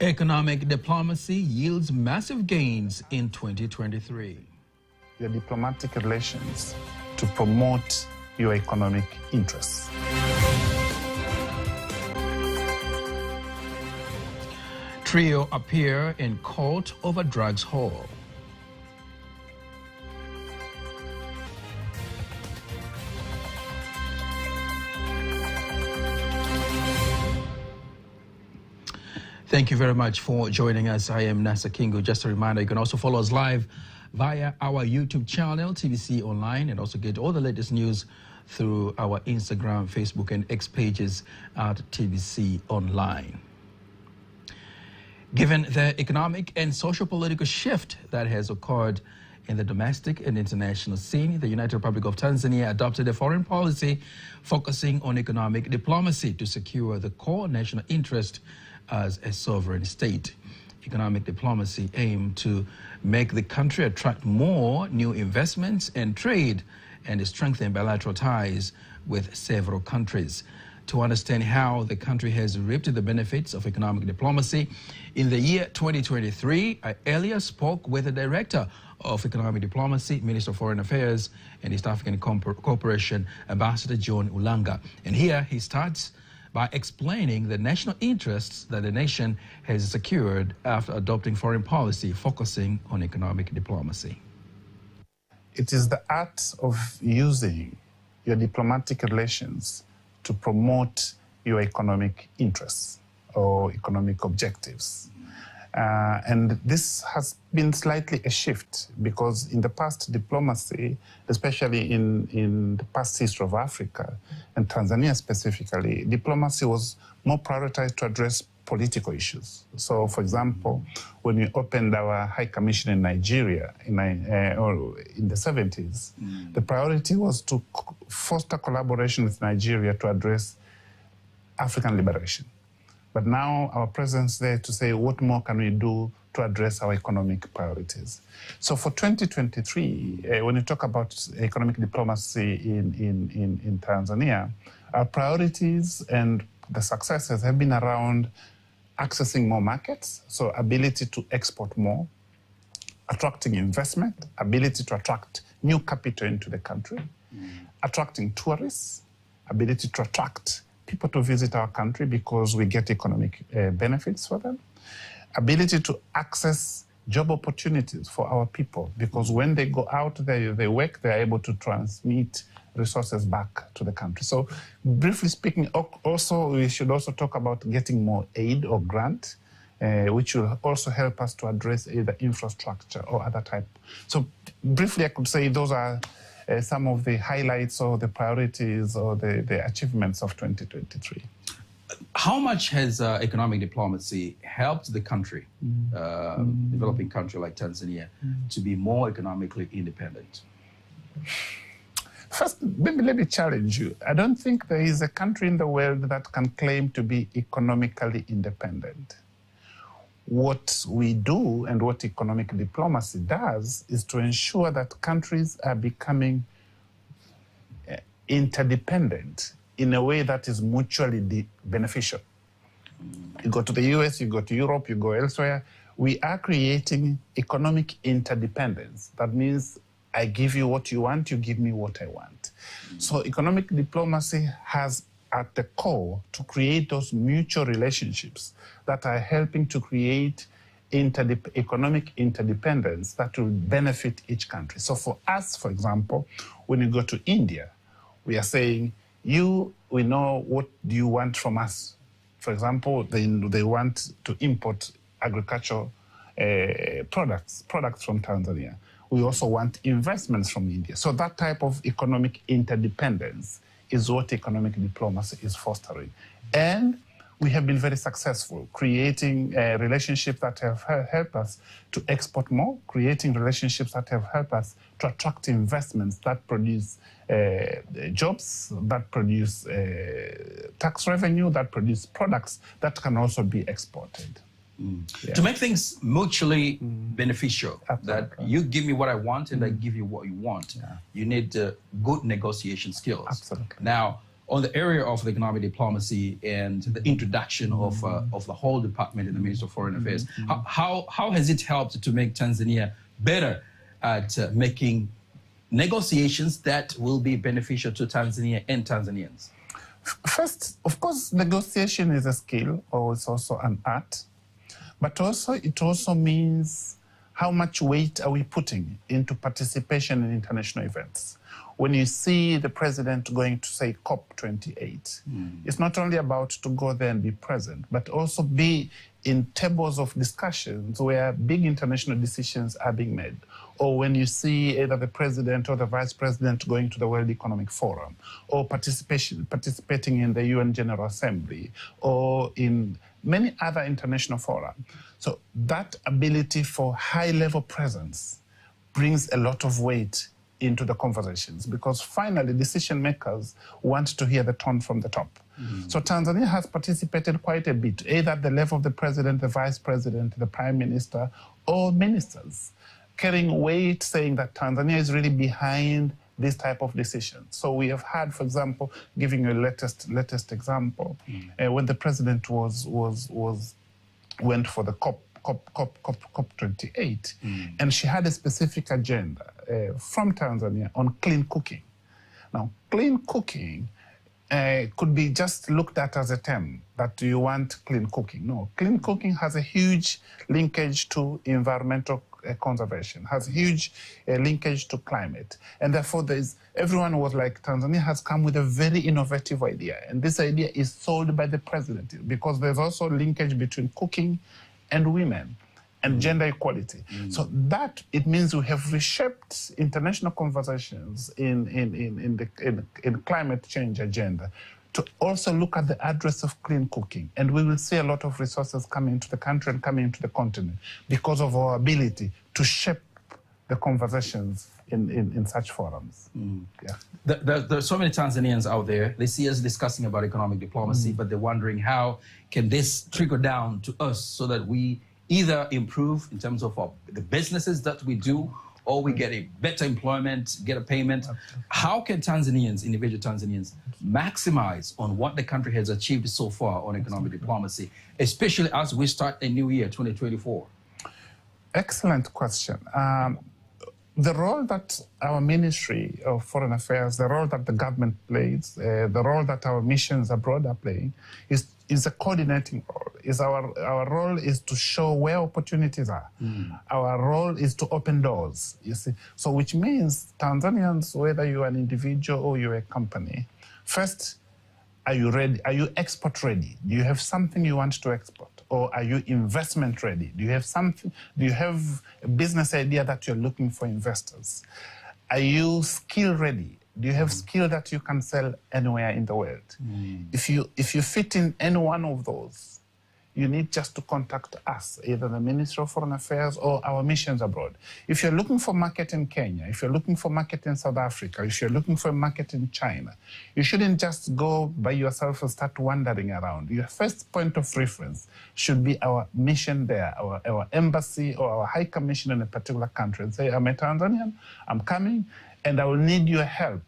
Economic diplomacy yields massive gains in 2023. Your diplomatic relations to promote your economic interests. Trio appear in court over drugs haul. Thank you very much for joining us. I am Nasa Kingo. Just a reminder, you can also follow us live via our YouTube channel, TBC Online, and also get all the latest news through our Instagram, Facebook, and X pages at TBC Online. Given the economic and social-political shift that has occurred in the domestic and international scene, the United Republic of Tanzania adopted a foreign policy focusing on economic diplomacy to secure the core national interest as a sovereign state. Economic diplomacy aimed to make the country attract more new investments and trade and strengthen bilateral ties with several countries. To understand how the country has reaped the benefits of economic diplomacy in the year 2023, I earlier spoke with the Director of Economic Diplomacy, Minister of Foreign Affairs and East African Cooperation, Ambassador John Ulanga. And here he starts by explaining the national interests that the nation has secured after adopting foreign policy focusing on economic diplomacy. It is the art of using your diplomatic relations to promote your economic interests or economic objectives. And this has been slightly a shift because in the past, diplomacy, especially in the past history of Africa and Tanzania specifically, diplomacy was more prioritized to address political issues. So, for example, when we opened our High Commission in Nigeria in the 70s, the priority was to foster collaboration with Nigeria to address African liberation. But now our presence there to say what more can we do to address our economic priorities. So for 2023, when you talk about economic diplomacy in Tanzania, our priorities and the successes have been around accessing more markets, so ability to export more, attracting investment, ability to attract new capital into the country, attracting tourists, ability to attract people to visit our country because we get economic benefits for them, ability to access job opportunities for our people because when they go out there, they work, they're able to transmit resources back to the country. So briefly speaking, also we should also talk about getting more aid or grant, which will also help us to address either infrastructure or other type. So briefly, I could say those are some of the highlights or the priorities or the achievements of 2023. How much has economic diplomacy helped the country, developing country like Tanzania, to be more economically independent? First, maybe let me challenge you. I don't think there is a country in the world that can claim to be economically independent. What we do and what economic diplomacy does is to ensure that countries are becoming interdependent in a way that is mutually beneficial. You go to the US, you go to Europe, you go elsewhere. We are creating economic interdependence. That means I give you what you want, you give me what I want. So economic diplomacy has at the core to create those mutual relationships that are helping to create economic interdependence that will benefit each country. So for us, for example, when you go to India, we are saying, we know what do you want from us. For example, they want to import agricultural products from Tanzania. We also want investments from India. So that type of economic interdependence is what economic diplomacy is fostering. And we have been very successful creating relationships that have helped us to export more, creating relationships that have helped us to attract investments that produce jobs, that produce tax revenue, that produce products that can also be exported. Yeah. To make things mutually beneficial, that you give me what I want and I give you what you want, you need good negotiation skills. Absolutely. Now, on the area of the economic diplomacy and the introduction of the whole department in the Ministry of Foreign Affairs. How has it helped to make Tanzania better at making negotiations that will be beneficial to Tanzania and Tanzanians? First, of course, negotiation is a skill, or it's also an art, but also it also means how much weight are we putting into participation in international events. When you see the president going to, say, COP28, it's not only about to go there and be present, but also be in tables of discussions where big international decisions are being made. Or when you see either the president or the vice president going to the World Economic Forum, or participating in the UN General Assembly, or in many other international fora. So that ability for high-level presence brings a lot of weight into the conversations, because finally decision makers want to hear the tone from the top. So Tanzania has participated quite a bit, either at the level of the president, the vice president, the prime minister, or ministers, carrying weight, saying that Tanzania is really behind this type of decision. So we have had, for example, giving you a latest example, when the president went for the COP28, and she had a specific agenda from Tanzania on clean cooking. Now, clean cooking could be just looked at as a term that you want clean cooking. No, clean cooking has a huge linkage to environmental conservation, has huge linkage to climate. And therefore, everyone was like, Tanzania has come with a very innovative idea. And this idea is sold by the president, because there's also linkage between cooking and women and gender equality. So that, it means we have reshaped international conversations in climate change agenda to also look at the address of clean cooking. And we will see a lot of resources coming into the country and coming into the continent because of our ability to shape the conversations in such forums. Yeah. There's so many Tanzanians out there. They see us discussing about economic diplomacy, but they're wondering how can this trickle down to us so that we either improve in terms of the businesses that we do, or we get a better employment, get a payment. How can Tanzanians, individual Tanzanians, maximize on what the country has achieved so far on economic diplomacy, especially as we start a new year, 2024? Excellent question. The role that our Ministry of Foreign Affairs, the role that the government plays, the role that our missions abroad are playing is a coordinating role. Our role is to show where opportunities are. Our role is to open doors, you see. So which means Tanzanians, whether you're an individual or you're a company, first, are you ready? Are you export ready? Do you have something you want to export? Or are you investment ready? Do you have something? Do you have a business idea that you're looking for investors? Are you skill ready? Do you have skill that you can sell anywhere in the world? If you fit in any one of those, you need just to contact us, either the Ministry of Foreign Affairs or our missions abroad. If you're looking for market in Kenya, if you're looking for market in South Africa, if you're looking for a market in China, you shouldn't just go by yourself and start wandering around. Your first point of reference should be our mission there, our embassy or our high commission in a particular country, and say, I'm a Tanzanian, I'm coming, and I will need your help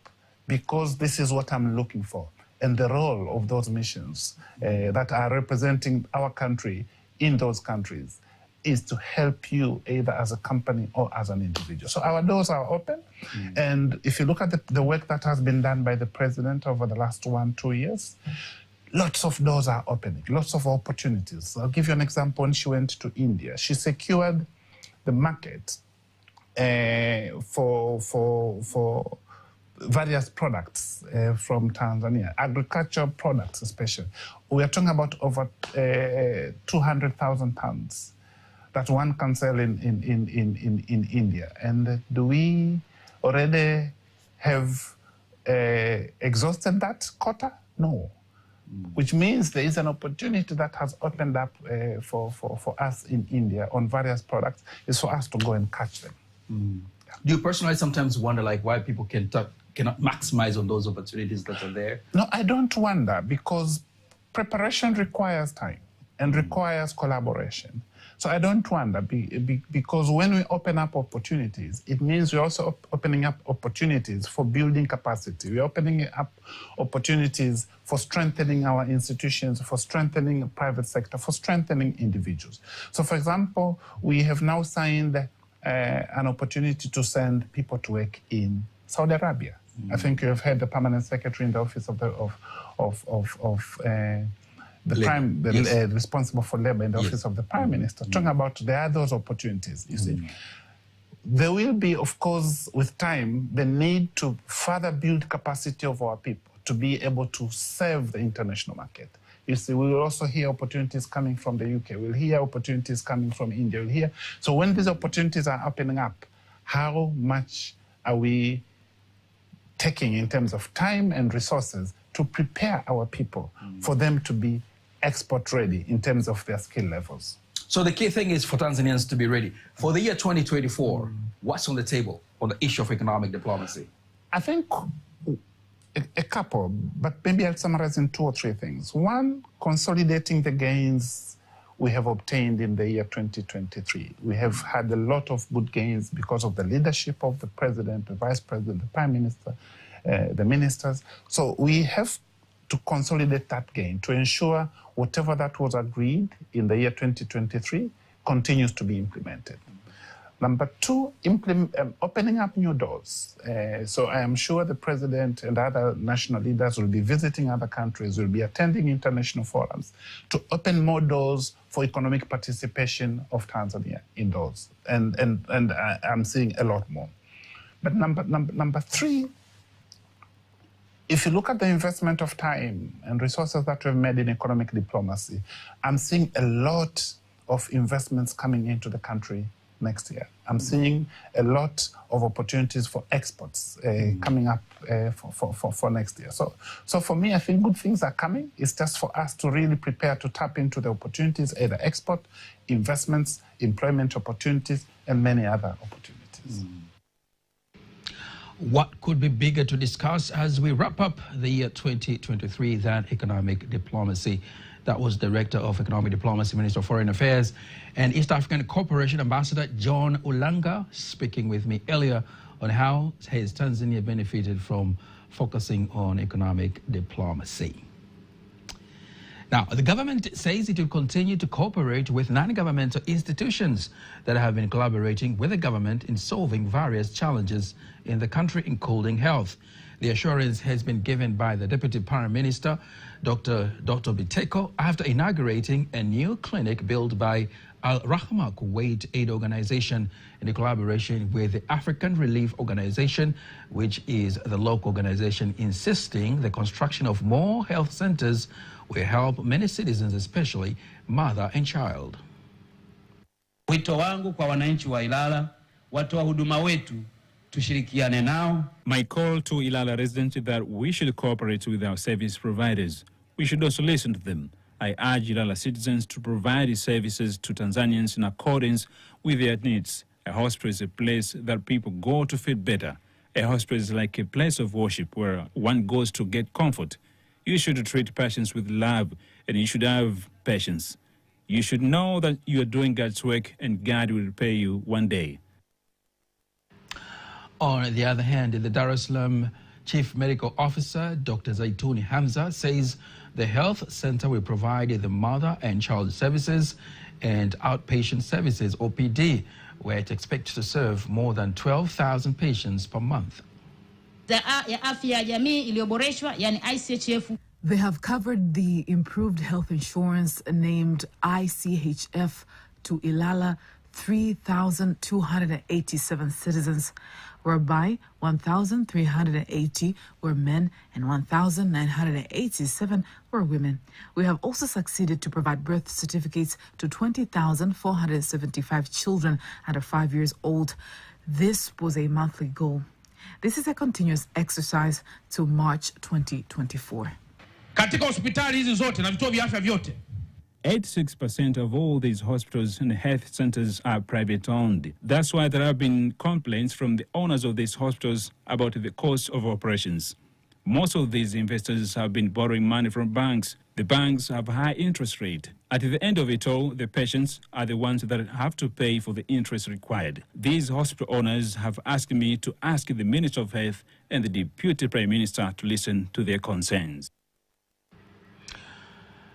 because this is what I'm looking for. And the role of those missions that are representing our country in those countries is to help you either as a company or as an individual. So our doors are open. And if you look at the work that has been done by the president over the last 1-2 years, lots of doors are opening, lots of opportunities. I'll give you an example. When she went to India, she secured the market for various products from Tanzania, agricultural products especially. We are talking about over 200,000 tons that one can sell in India. And do we already have exhausted that quota? No. Which means there is an opportunity that has opened up for us in India on various products, is for us to go and catch them. Yeah. Do you personally sometimes wonder why people cannot maximize on those opportunities that are there? No, I don't wonder, because preparation requires time. and requires collaboration. So I don't wonder, because when we open up opportunities, it means we're also opening up opportunities for building capacity. We're opening up opportunities for strengthening our institutions, for strengthening the private sector, for strengthening individuals. So for example, we have now signed an opportunity to send people to work in Saudi Arabia. I think you have heard the permanent secretary in the office of the responsible for labor in the office of the Prime Minister, talking about there are those opportunities, you see. There will be, of course, with time, the need to further build capacity of our people to be able to serve the international market. You see, we will also hear opportunities coming from the UK. We'll hear opportunities coming from India. We'll hear. So when these opportunities are opening up, how much are we taking in terms of time and resources to prepare our people for them to be export ready in terms of their skill levels? So the key thing is for Tanzanians to be ready. For the year 2024, what's on the table on the issue of economic diplomacy? I think a couple, but maybe I'll summarize in 2 or 3 things. One, consolidating the gains we have obtained in the year 2023. We have had a lot of good gains because of the leadership of the president, the vice president, the prime minister, the ministers. So we have to consolidate that gain to ensure whatever that was agreed in the year 2023 continues to be implemented. Number 2, opening up new doors. So I am sure the president and other national leaders will be visiting other countries, will be attending international forums to open more doors for economic participation of Tanzania in those. And I'm seeing a lot more. But number 3, if you look at the investment of time and resources that we've made in economic diplomacy, I'm seeing a lot of investments coming into the country next year. I'm seeing a lot of opportunities for exports coming up for next year. So for me, I think good things are coming. It's just for us to really prepare to tap into the opportunities, either export, investments, employment opportunities, and many other opportunities. What could be bigger to discuss as we wrap up the year 2023 than economic diplomacy? That was Director of Economic Diplomacy, Minister of Foreign Affairs, and East African Cooperation Ambassador John Ulanga, speaking with me earlier on how has Tanzania benefited from focusing on economic diplomacy. Now, the government says it will continue to cooperate with non-governmental institutions that have been collaborating with the government in solving various challenges in the country, including health. The assurance has been given by the Deputy Prime Minister, Dr. Biteko, after inaugurating a new clinic built by Al-Rahma Kuwait Aid Organization in collaboration with the African Relief Organization, which is the local organization insisting the construction of more health centers will help many citizens, especially mother and child. Wito wangu kwa wananchi wa Ilala, watoa huduma wetu, tushirikiane nao. My call to Ilala residents is that we should cooperate with our service providers. We should also listen to them. I urge Ilala citizens to provide services to Tanzanians in accordance with their needs. A hospital is a place that people go to feel better. A hospital is like a place of worship where one goes to get comfort. You should treat patients with love, and you should have patience. You should know that you are doing God's work, and God will repay you one day. On the other hand, the Dar es Salaam Chief Medical Officer, Dr. Zaituni Hamza, says the health center will provide the mother and child services and outpatient services, OPD, where it expects to serve more than 12,000 patients per month. They have covered the improved health insurance named ICHF to Ilala 3,287 citizens, whereby 1,380 were men and 1,987 were women. We have also succeeded to provide birth certificates to 20,475 children under 5 years old. This was a monthly goal. This is a continuous exercise to March 2024. Katika hospitali hizi zote na vituo vya afya vyote, 86% of all these hospitals and health centers are private-owned. That's why there have been complaints from the owners of these hospitals about the cost of operations. Most of these investors have been borrowing money from banks. The banks have high interest rate. At the end of it all, the patients are the ones that have to pay for the interest required. These hospital owners have asked me to ask the Minister of Health and the Deputy Prime Minister to listen to their concerns.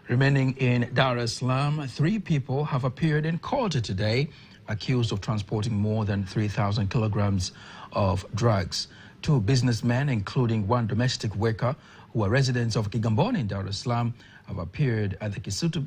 Remaining in Dar es Salaam, 3 people have appeared in court today accused of transporting more than 3,000 kilograms of drugs. 2 businessmen, including 1 domestic worker, who are residents of Kigamboni in Dar es Salaam, have appeared at the Kisutu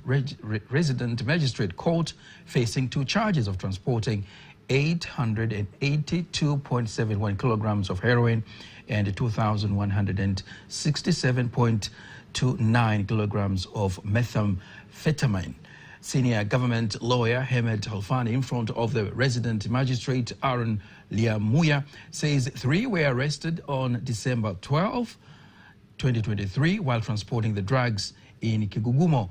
Resident Magistrate Court facing 2 charges of transporting 882.71 kilograms of heroin and 2,167.29 kilograms of methamphetamine. Senior government lawyer Hemed Halfani, in front of the resident magistrate Aaron Liamuya, says 3 were arrested on December 12, 2023, while transporting the drugs in Kigugumo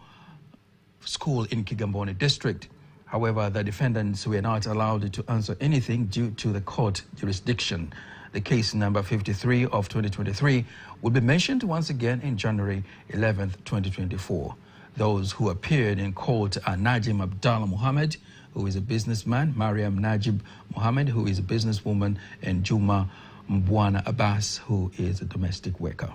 school in Kigamboni district. However, the defendants were not allowed to answer anything due to the court jurisdiction. The case number 53 of 2023 will be mentioned once again in January 11, 2024. Those who appeared in court are Najim Abdallah Muhammad, who is a businessman, Mariam Najib Muhammad, who is a businesswoman, and Juma Mbwana Abbas, who is a domestic worker.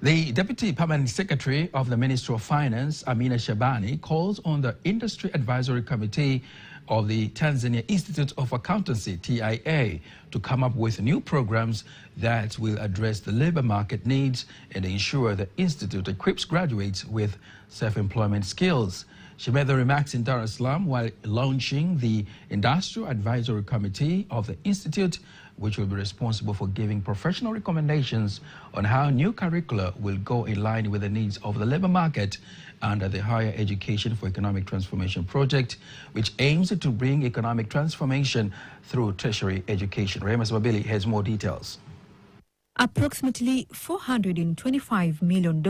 The Deputy Permanent Secretary of the Ministry of Finance, Amina Shabani, calls on the Industry Advisory Committee of the Tanzania Institute of Accountancy, TIA, to come up with new programs that will address the labor market needs and ensure the institute equips graduates with self-employment skills. She made the remarks in Dar es Salaam while launching the Industrial Advisory Committee of the Institute, which will be responsible for giving professional recommendations on how new curricula will go in line with the needs of the labor market under the Higher Education for Economic Transformation project, which aims to bring economic transformation through tertiary education. Rehema Sababili has more details. Approximately $425 million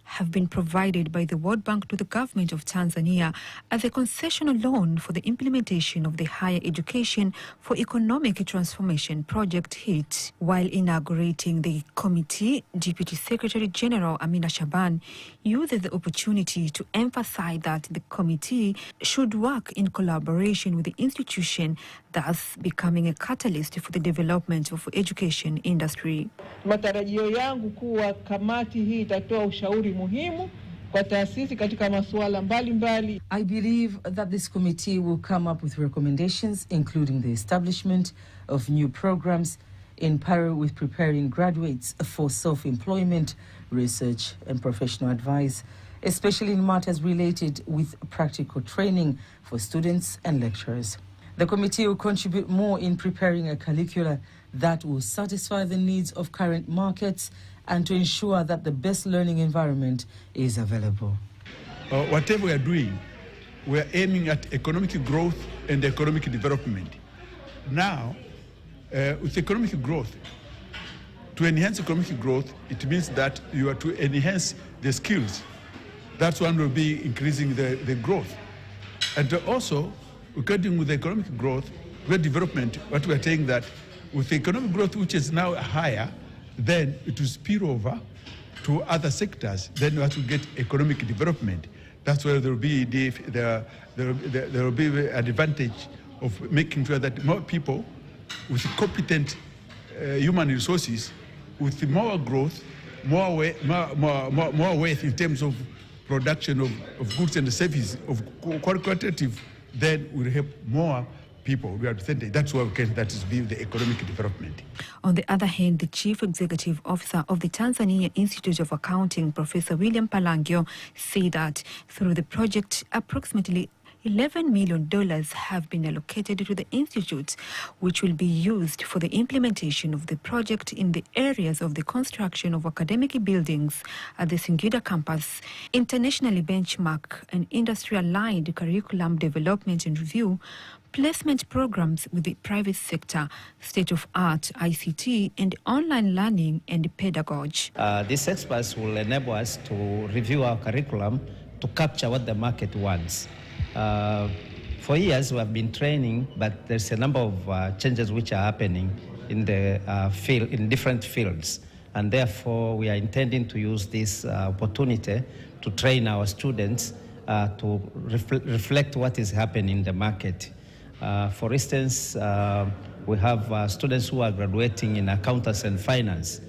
have been provided by the World Bank to the government of Tanzania as a concessional loan for the implementation of the Higher Education for Economic Transformation project HEET. While inaugurating the committee, Deputy Secretary General Amina Shaban used the opportunity to emphasize that the committee should work in collaboration with the institution, thus becoming a catalyst for the development of education industry. Matarajio yangu kuwa kamati hii itatoa ushauri muhimu kwa taasisi katika masuala mbalimbali. I believe that this committee will come up with recommendations including the establishment of new programs in parallel with preparing graduates for self-employment, research and professional advice, especially in matters related with practical training for students and lecturers. The committee will contribute more in preparing a curricula that will satisfy the needs of current markets and to ensure that the best learning environment is available. Whatever we are doing, we are aiming at economic growth and economic development. Now, with economic growth, to enhance economic growth, it means that you are to enhance the skills. That's one will be increasing the growth. And also, according with the economic growth, with development, what we are saying that with the economic growth, which is now higher, then it will spill over to other sectors. Then you have to get economic development. That's where there will be there will be an advantage of making sure that more people with competent human resources, with more growth, more wealth in terms of production of goods and services, of qualitative, then will help more people. We are authentic. That's why we can, that is the economic development. On the other hand, the Chief Executive Officer of the Tanzania Institute of Accounting, Professor William Palangio, said that through the project, approximately $11 million have been allocated to the institute, which will be used for the implementation of the project in the areas of the construction of academic buildings at the Singida campus, internationally benchmark and industry-aligned curriculum development and review, placement programs with the private sector, state-of-art ICT, and online learning and pedagogy. These experts will enable us to review our curriculum to capture what the market wants. For years we have been training, but there's a number of changes which are happening in the field, in different fields. And therefore, we are intending to use this opportunity to train our students to reflect what is happening in the market. For instance, we have students who are graduating in accountancy and finance.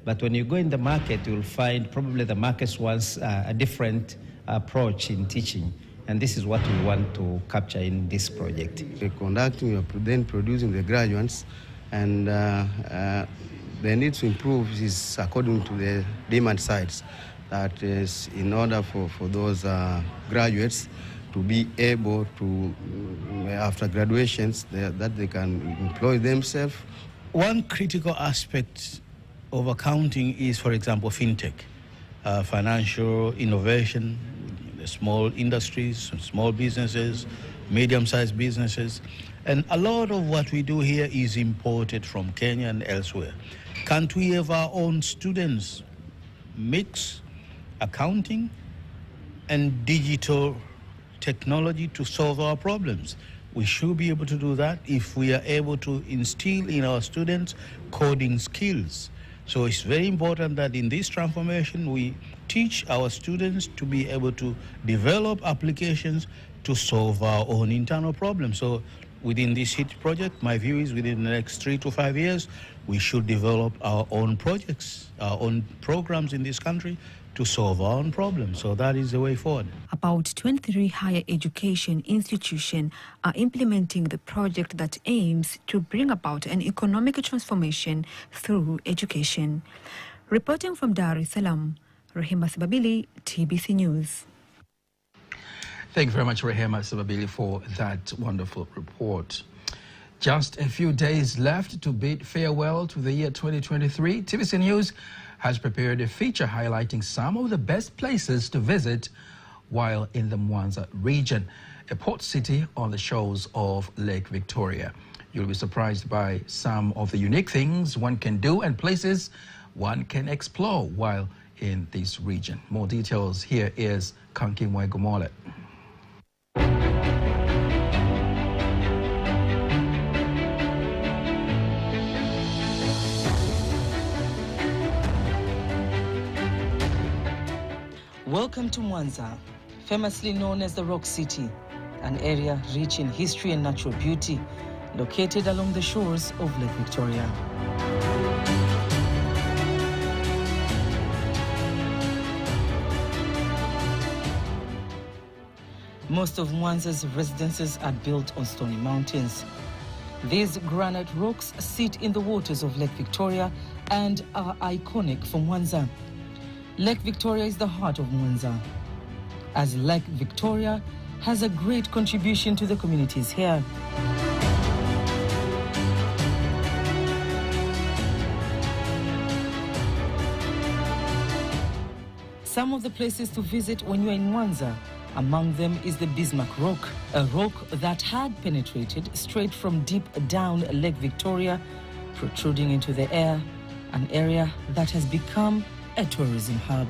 But when you go in the market, you'll find probably the market wants a different approach in teaching. And this is what we want to capture in this project. We're conducting, we're then producing the graduates, and the need to improve is according to the demand sides. That is, in order for those graduates to be able to, after graduations, that they can employ themselves. One critical aspect of accounting is, for example, fintech, financial innovation, small industries, small businesses, medium-sized businesses. And a lot of what we do here is imported from Kenya and elsewhere. Can't we have our own students mix accounting and digital technology to solve our problems? We should be able to do that if we are able to instill in our students coding skills. So it's very important that in this transformation, we teach our students to be able to develop applications to solve our own internal problems. So within this HIT project, my view is within the next 3 to 5 years, we should develop our own projects, our own programs in this country to solve our own problems. So that is the way forward. About 23 higher education institutions are implementing the project that aims to bring about an economic transformation through education. Reporting from Dar es Salaam, Rehema Sababili, TBC News. Thank you very much, Rehema Sababili, for that wonderful report. Just a few days left to bid farewell to the year 2023. TBC News has prepared a feature highlighting some of the best places to visit while in the Mwanza region, a port city on the shores of Lake Victoria. You'll be surprised by some of the unique things one can do and places one can explore while in this region. More details, here is Kanki Mwegomole. Welcome to Mwanza, famously known as the Rock City, an area rich in history and natural beauty, located along the shores of Lake Victoria. Most of Mwanza's residences are built on stony mountains. These granite rocks sit in the waters of Lake Victoria and are iconic for Mwanza. Lake Victoria is the heart of Mwanza, as Lake Victoria has a great contribution to the communities here. Some of the places to visit when you're in Mwanza, among them is the Bismarck Rock, a rock that had penetrated straight from deep down Lake Victoria, protruding into the air, an area that has become a tourism hub.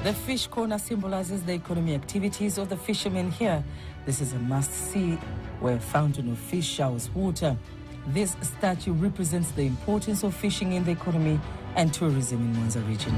The fish corner symbolizes the economic activities of the fishermen here. This is a must-see where a fountain of fish showers water. This statue represents the importance of fishing in the economy and tourism in Mwanza region.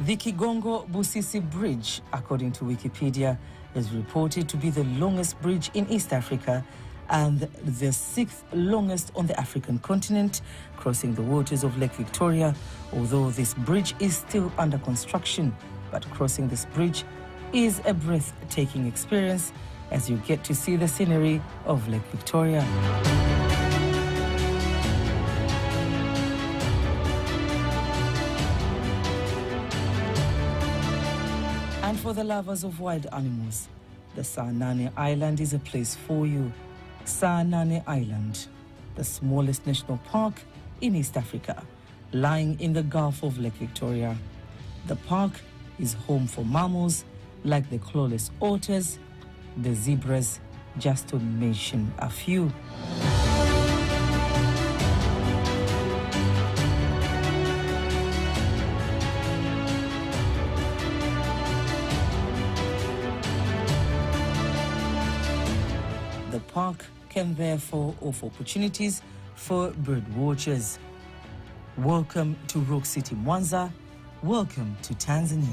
The Kigongo-Busisi Bridge, according to Wikipedia, is reported to be the longest bridge in East Africa and the 6th longest on the African continent, crossing the waters of Lake Victoria, although this bridge is still under construction. But crossing this bridge is a breathtaking experience as you get to see the scenery of Lake Victoria. And for the lovers of wild animals, the Saanane Island is a place for you. Saanane Island, the smallest national park in East Africa, lying in the Gulf of Lake Victoria. The park is home for mammals, like the clawless otters, the zebras, just to mention a few. The park can therefore offer opportunities for bird watchers. Welcome to Rock City, Mwanza. Welcome to Tanzania.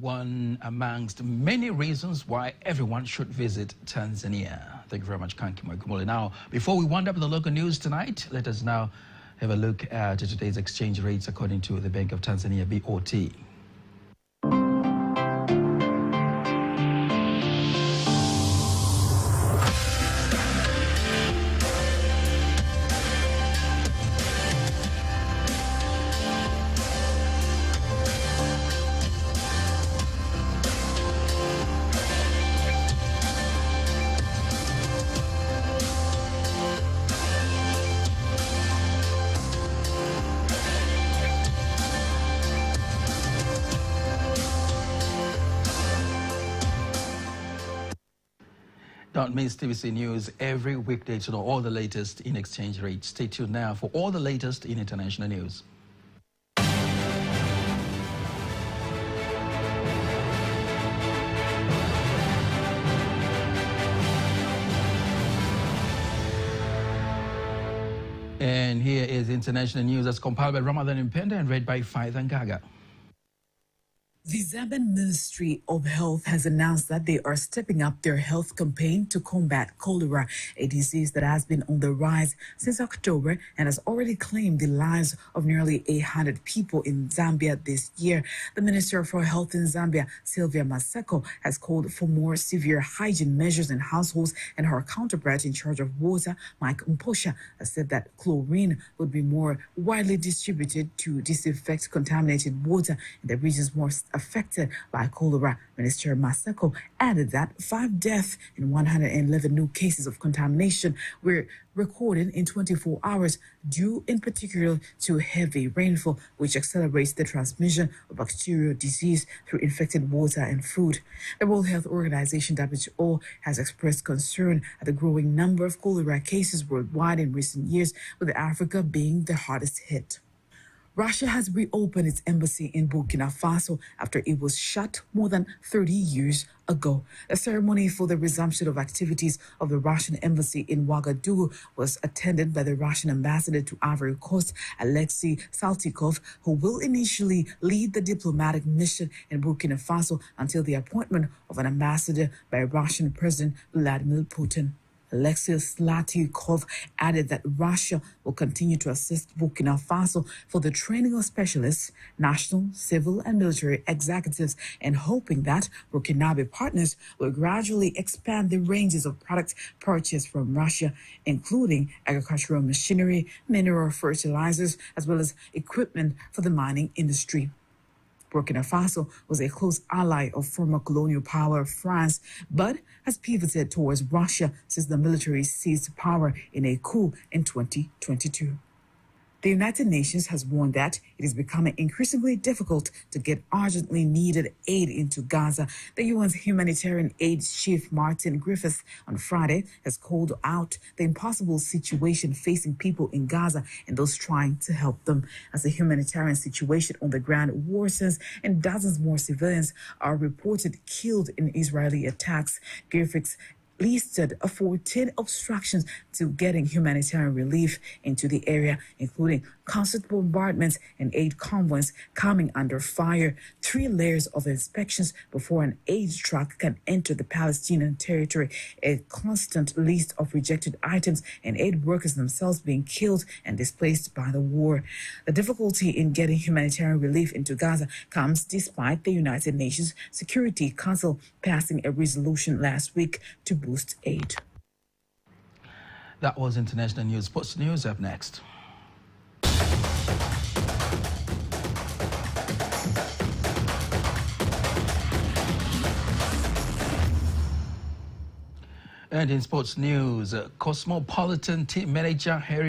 One amongst many reasons why everyone should visit Tanzania. Thank you very much, Kanki Mwagumole. Now, before we wind up with the local news tonight, let us now have a look at today's exchange rates according to the Bank of Tanzania, BOT. Don't miss TBC News every weekday to know all the latest in exchange rates. Stay tuned now for all the latest in international news. And here is international news that's compiled by Ramadan Mpenda and read by Faithan Gaga. The Zambian Ministry of Health has announced that they are stepping up their health campaign to combat cholera, a disease that has been on the rise since October and has already claimed the lives of nearly 800 people in Zambia this year. The Minister for Health in Zambia, Sylvia Maseko, has called for more severe hygiene measures in households, and her counterpart in charge of water, Mike Mposha, has said that chlorine would be more widely distributed to disinfect contaminated water in the regions most affected by cholera. Minister Maseko added that 5 deaths and 111 new cases of contamination were recorded in 24 hours, due in particular to heavy rainfall, which accelerates the transmission of bacterial disease through infected water and food. The World Health Organization, WHO, has expressed concern at the growing number of cholera cases worldwide in recent years, with Africa being the hardest hit. Russia has reopened its embassy in Burkina Faso after it was shut more than 30 years ago. A ceremony for the resumption of activities of the Russian embassy in Ouagadougou was attended by the Russian ambassador to Ivory Coast, Alexei Saltykov, who will initially lead the diplomatic mission in Burkina Faso until the appointment of an ambassador by Russian President Vladimir Putin. Alexei Saltykov added that Russia will continue to assist Burkina Faso for the training of specialists, national, civil, and military executives, and hoping that Burkinabe partners will gradually expand the ranges of products purchased from Russia, including agricultural machinery, mineral fertilizers, as well as equipment for the mining industry. Burkina Faso was a close ally of former colonial power France, but has pivoted towards Russia since the military seized power in a coup in 2022. The United Nations has warned that it is becoming increasingly difficult to get urgently needed aid into Gaza. The UN's humanitarian aid chief, Martin Griffiths, on Friday has called out the impossible situation facing people in Gaza and those trying to help them. As the humanitarian situation on the ground worsens and dozens more civilians are reported killed in Israeli attacks, Griffiths listed 14 obstructions to getting humanitarian relief into the area, including constant bombardments and aid convoys coming under fire, 3 layers of inspections before an aid truck can enter the Palestinian territory, a constant list of rejected items, and aid workers themselves being killed and displaced by the war. The difficulty in getting humanitarian relief into Gaza comes despite the United Nations Security Council passing a resolution last week to boost aid. That was international news. Sports news up next. And in sports news, Cosmopolitan team manager Harry